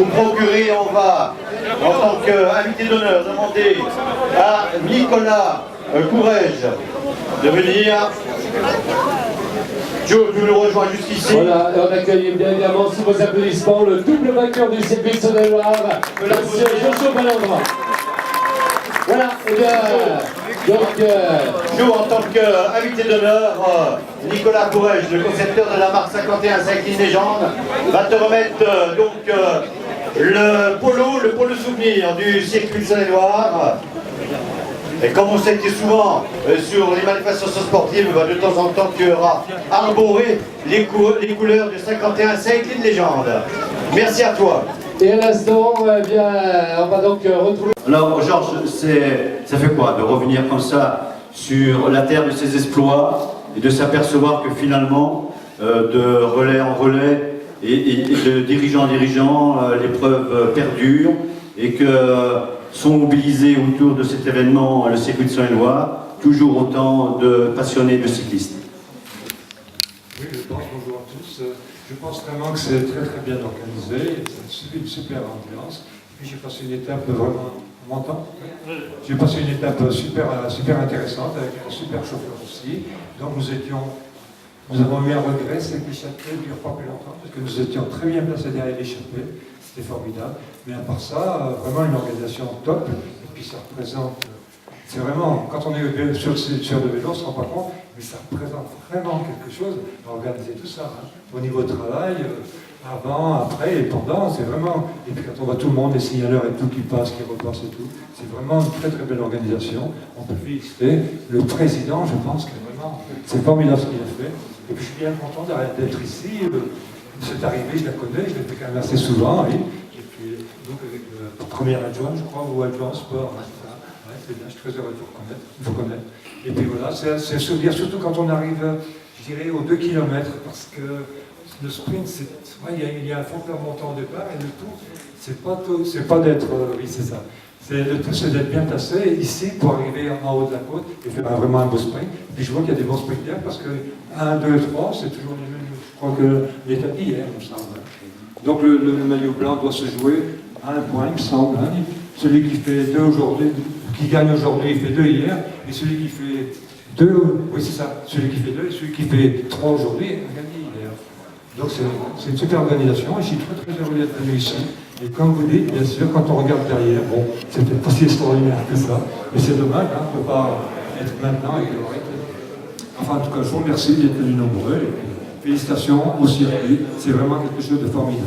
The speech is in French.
vous procurer. On va, en tant qu'invité d'honneur, demander à Nicolas Courrèges de venir. Joe, tu nous rejoins jusqu'ici. Voilà, et on accueille bien évidemment sous vos applaudissements le double vainqueur du circuit de Saône-et-Loire, monsieur Joshua Ballandra. Voilà, et bien, donc... Joe, en tant qu'invité d'honneur, Nicolas Courrèges, le concepteur de la marque 51 Cycling Légende, va te remettre le polo souvenir du circuit de Saône-et-Loire. Et comme on sait que souvent sur les manifestations sportives, de temps en temps tu auras arboré les couleurs du 51 Cycling Légende. Merci à toi. Et à l'instant, eh bien, on va donc retrouver... Alors Georges, ça fait quoi de revenir comme ça sur la terre de ses exploits et de s'apercevoir que finalement, de relais en relais et de dirigeant en dirigeant, l'épreuve perdure et que sont mobilisés autour de cet événement, le circuit de Saône-et-Loire, toujours autant de passionnés de cyclistes. Oui, bonjour à tous. Je pense vraiment que c'est très très bien organisé, c'est une super ambiance. Puis j'ai passé une étape vraiment, on m'entend ? J'ai passé une étape super intéressante avec un super chauffeur aussi. Donc nous avons eu un regret, c'est que l'échappée ne dure pas plus longtemps, parce que nous étions très bien placés derrière l'échappée, c'était formidable. Mais à part ça, vraiment une organisation top, et puis ça représente, c'est vraiment, quand on est sur le vélo, on ne se rend pas compte, mais ça représente vraiment quelque chose à organiser tout ça. Hein. Au niveau travail, avant, après et pendant, c'est vraiment, et puis quand on voit tout le monde, les signaleurs et tout qui passent, qui repassent et tout, c'est vraiment une très très belle organisation. On peut féliciter le président, je pense que vraiment, c'est formidable ce qu'il a fait. Et puis je suis bien content d'être ici. C'est arrivé, je la connais, je l'ai fait quand même assez souvent. Et puis, donc avec le premier adjoint, je crois, ou adjoint sport. Hein, ouais, c'est bien, je suis très heureux de vous reconnaître. Et puis voilà, c'est un souvenir, surtout quand on arrive, je dirais, aux 2 km, parce que le sprint, il y a un facteur montant au départ, et le tout, c'est pas d'être, oui, c'est ça. Le tout, c'est d'être bien placé ici pour arriver en haut de la côte et faire vraiment un beau sprint. Puis je vois qu'il y a des bons sprinters parce que 1, 2, 3, c'est toujours les mêmes, je crois que l'état d'hier, il me semble. Donc le maillot blanc doit se jouer à un point, il me semble. Hein. Celui qui fait 2 aujourd'hui, qui gagne aujourd'hui, il fait 2 hier. Et celui qui fait 2, oui c'est ça, celui qui fait 2 et celui qui fait 3 aujourd'hui a gagné hier. Donc c'est une super organisation et je suis très très heureux d'être venu ici. Et comme vous dites, bien sûr, quand on regarde derrière, bon, c'est peut-être pas si extraordinaire que ça, mais c'est dommage, hein, on ne peut pas être maintenant avec le reste. Enfin, en tout cas, je vous remercie d'être venus nombreux, et puis, félicitations au circuit, c'est vraiment quelque chose de formidable.